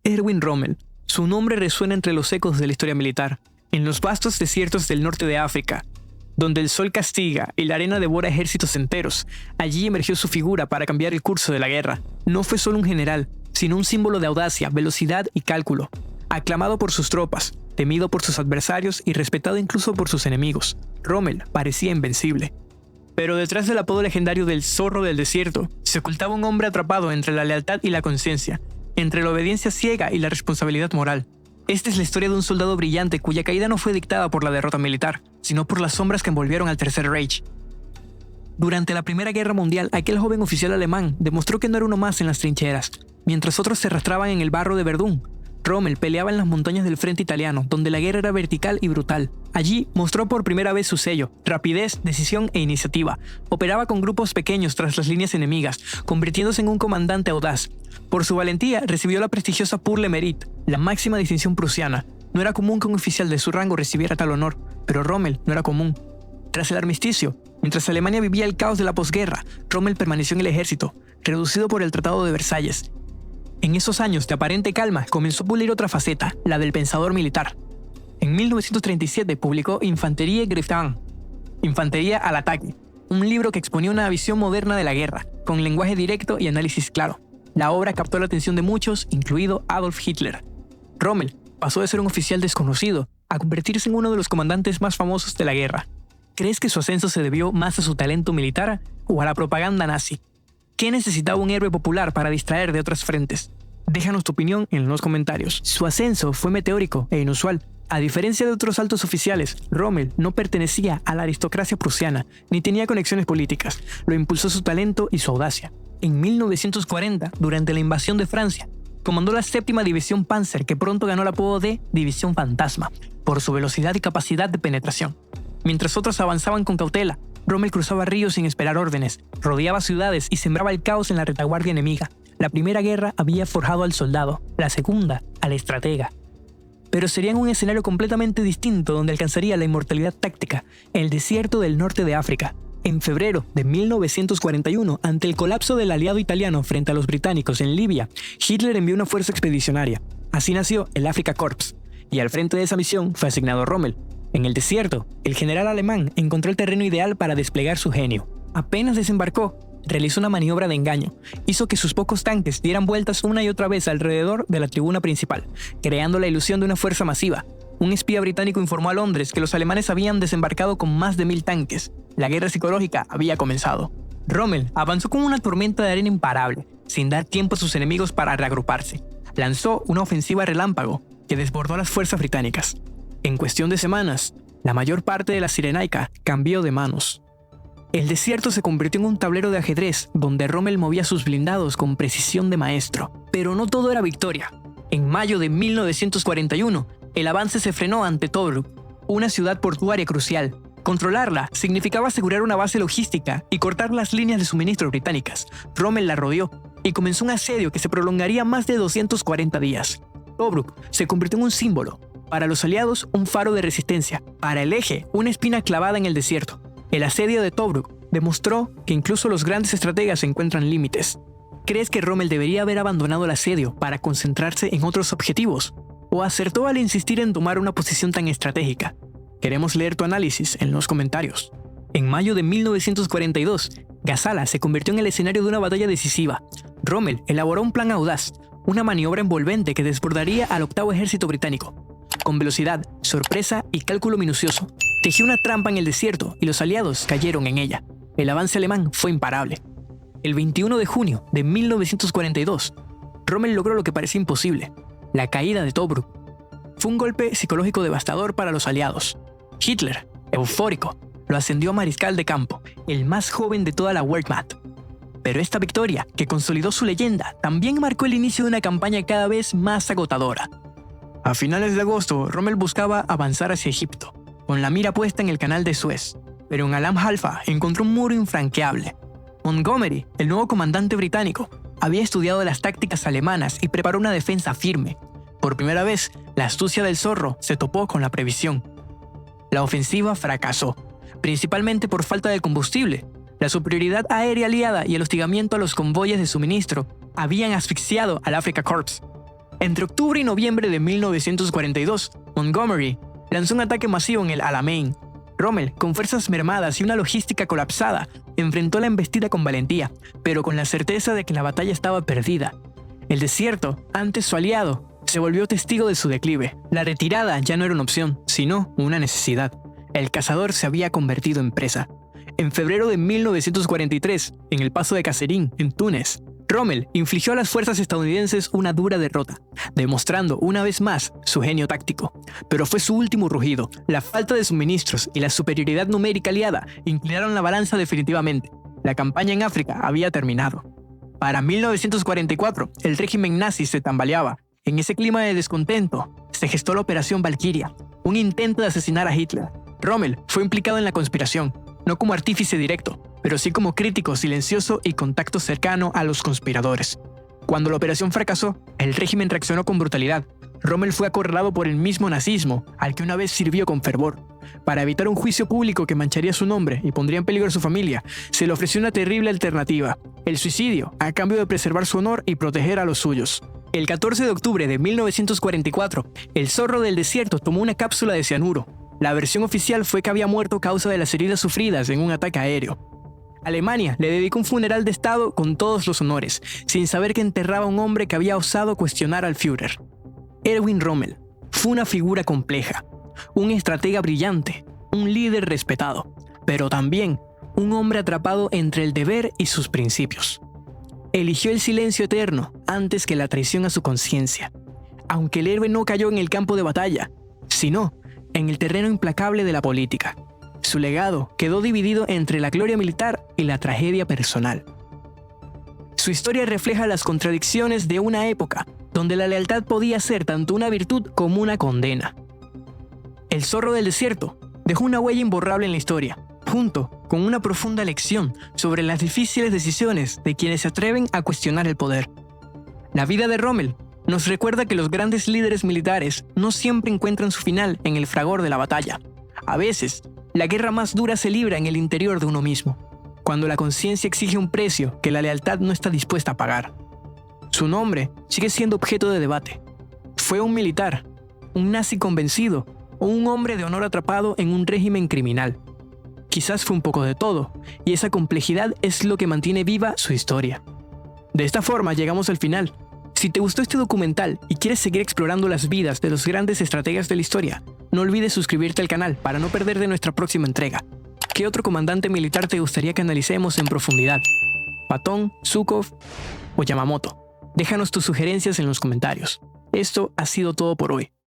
Erwin Rommel. Su nombre resuena entre los ecos de la historia militar, en los vastos desiertos del norte de África, donde el sol castiga y la arena devora ejércitos enteros. Allí emergió su figura para cambiar el curso de la guerra. No fue solo un general, sino un símbolo de audacia, velocidad y cálculo. Aclamado por sus tropas, temido por sus adversarios y respetado incluso por sus enemigos, Rommel parecía invencible. Pero detrás del apodo legendario del Zorro del Desierto, se ocultaba un hombre atrapado entre la lealtad y la conciencia, entre la obediencia ciega y la responsabilidad moral. Esta es la historia de un soldado brillante cuya caída no fue dictada por la derrota militar, sino por las sombras que envolvieron al Tercer Reich. Durante la Primera Guerra Mundial, aquel joven oficial alemán demostró que no era uno más en las trincheras, mientras otros se arrastraban en el barro de Verdún. Rommel peleaba en las montañas del frente italiano, donde la guerra era vertical y brutal. Allí mostró por primera vez su sello, rapidez, decisión e iniciativa. Operaba con grupos pequeños tras las líneas enemigas, convirtiéndose en un comandante audaz. Por su valentía recibió la prestigiosa Pour le Mérite, la máxima distinción prusiana. No era común que un oficial de su rango recibiera tal honor, pero Rommel no era común. Tras el armisticio, mientras Alemania vivía el caos de la posguerra, Rommel permaneció en el ejército, reducido por el Tratado de Versalles. En esos años de aparente calma comenzó a pulir otra faceta, la del pensador militar. En 1937 publicó Infanterie Greift, Infantería al ataque, un libro que exponía una visión moderna de la guerra, con lenguaje directo y análisis claro. La obra captó la atención de muchos, incluido Adolf Hitler. Rommel pasó de ser un oficial desconocido a convertirse en uno de los comandantes más famosos de la guerra. ¿Crees que su ascenso se debió más a su talento militar o a la propaganda nazi? ¿Qué necesitaba un héroe popular para distraer de otras frentes? Déjanos tu opinión en los comentarios. Su ascenso fue meteórico e inusual. A diferencia de otros altos oficiales, Rommel no pertenecía a la aristocracia prusiana ni tenía conexiones políticas. Lo impulsó su talento y su audacia. En 1940, durante la invasión de Francia, comandó la 7ª División Panzer, que pronto ganó el apodo de División Fantasma, por su velocidad y capacidad de penetración. Mientras otros avanzaban con cautela, Rommel cruzaba ríos sin esperar órdenes, rodeaba ciudades y sembraba el caos en la retaguardia enemiga. La primera guerra había forjado al soldado, la segunda al estratega. Pero sería en un escenario completamente distinto donde alcanzaría la inmortalidad táctica, en el desierto del norte de África. En febrero de 1941, ante el colapso del aliado italiano frente a los británicos en Libia, Hitler envió una fuerza expedicionaria. Así nació el Afrika Korps, y al frente de esa misión fue asignado Rommel. En el desierto, el general alemán encontró el terreno ideal para desplegar su genio. Apenas desembarcó, realizó una maniobra de engaño. Hizo que sus pocos tanques dieran vueltas una y otra vez alrededor de la tribuna principal, creando la ilusión de una fuerza masiva. Un espía británico informó a Londres que los alemanes habían desembarcado con más de 1000 tanques. La guerra psicológica había comenzado. Rommel avanzó con una tormenta de arena imparable, sin dar tiempo a sus enemigos para reagruparse. Lanzó una ofensiva relámpago que desbordó a las fuerzas británicas. En cuestión de semanas, la mayor parte de la Cirenaica cambió de manos. El desierto se convirtió en un tablero de ajedrez donde Rommel movía sus blindados con precisión de maestro. Pero no todo era victoria. En mayo de 1941, el avance se frenó ante Tobruk, una ciudad portuaria crucial. Controlarla significaba asegurar una base logística y cortar las líneas de suministro británicas. Rommel la rodeó y comenzó un asedio que se prolongaría más de 240 días. Tobruk se convirtió en un símbolo. Para los aliados, un faro de resistencia. Para el eje, una espina clavada en el desierto. El asedio de Tobruk demostró que incluso los grandes estrategas encuentran límites. ¿Crees que Rommel debería haber abandonado el asedio para concentrarse en otros objetivos? ¿O acertó al insistir en tomar una posición tan estratégica? Queremos leer tu análisis en los comentarios. En mayo de 1942, Gazala se convirtió en el escenario de una batalla decisiva. Rommel elaboró un plan audaz, una maniobra envolvente que desbordaría al 8º ejército británico. Con velocidad, sorpresa y cálculo minucioso, tejió una trampa en el desierto y los aliados cayeron en ella. El avance alemán fue imparable. El 21 de junio de 1942, Rommel logró lo que parecía imposible, la caída de Tobruk. Fue un golpe psicológico devastador para los aliados. Hitler, eufórico, lo ascendió a mariscal de campo, el más joven de toda la Wehrmacht. Pero esta victoria, que consolidó su leyenda, también marcó el inicio de una campaña cada vez más agotadora. A finales de agosto, Rommel buscaba avanzar hacia Egipto, con la mira puesta en el canal de Suez, pero en Alam Halfa encontró un muro infranqueable. Montgomery, el nuevo comandante británico, había estudiado las tácticas alemanas y preparó una defensa firme. Por primera vez, la astucia del zorro se topó con la previsión. La ofensiva fracasó, principalmente por falta de combustible. La superioridad aérea aliada y el hostigamiento a los convoyes de suministro habían asfixiado al Afrika Korps. Entre octubre y noviembre de 1942, Montgomery lanzó un ataque masivo en el Alamein. Rommel, con fuerzas mermadas y una logística colapsada, enfrentó la embestida con valentía, pero con la certeza de que la batalla estaba perdida. El desierto, antes su aliado, se volvió testigo de su declive. La retirada ya no era una opción, sino una necesidad. El cazador se había convertido en presa. En febrero de 1943, en el paso de Kasserine, en Túnez, Rommel infligió a las fuerzas estadounidenses una dura derrota, demostrando una vez más su genio táctico. Pero fue su último rugido. La falta de suministros y la superioridad numérica aliada inclinaron la balanza definitivamente. La campaña en África había terminado. Para 1944, el régimen nazi se tambaleaba. En ese clima de descontento, se gestó la Operación Valquiria, un intento de asesinar a Hitler. Rommel fue implicado en la conspiración, no como artífice directo, pero sí como crítico silencioso y contacto cercano a los conspiradores. Cuando la operación fracasó, el régimen reaccionó con brutalidad. Rommel fue acorralado por el mismo nazismo, al que una vez sirvió con fervor. Para evitar un juicio público que mancharía su nombre y pondría en peligro a su familia, se le ofreció una terrible alternativa: el suicidio, a cambio de preservar su honor y proteger a los suyos. El 14 de octubre de 1944, el zorro del desierto tomó una cápsula de cianuro. La versión oficial fue que había muerto a causa de las heridas sufridas en un ataque aéreo. Alemania le dedicó un funeral de estado con todos los honores, sin saber que enterraba a un hombre que había osado cuestionar al Führer. Erwin Rommel fue una figura compleja, un estratega brillante, un líder respetado, pero también un hombre atrapado entre el deber y sus principios. Eligió el silencio eterno antes que la traición a su conciencia. Aunque el héroe no cayó en el campo de batalla, sino en el terreno implacable de la política. Su legado quedó dividido entre la gloria militar y la tragedia personal. Su historia refleja las contradicciones de una época donde la lealtad podía ser tanto una virtud como una condena. El zorro del desierto dejó una huella imborrable en la historia, junto con una profunda lección sobre las difíciles decisiones de quienes se atreven a cuestionar el poder. La vida de Rommel nos recuerda que los grandes líderes militares no siempre encuentran su final en el fragor de la batalla. A veces, la guerra más dura se libra en el interior de uno mismo, cuando la conciencia exige un precio que la lealtad no está dispuesta a pagar. Su nombre sigue siendo objeto de debate. ¿Fue un militar, un nazi convencido o un hombre de honor atrapado en un régimen criminal? Quizás fue un poco de todo, y esa complejidad es lo que mantiene viva su historia. De esta forma llegamos al final. Si te gustó este documental y quieres seguir explorando las vidas de los grandes estrategas de la historia, no olvides suscribirte al canal para no perderte nuestra próxima entrega. ¿Qué otro comandante militar te gustaría que analicemos en profundidad? ¿Patton, Zhukov o Yamamoto? Déjanos tus sugerencias en los comentarios. Esto ha sido todo por hoy.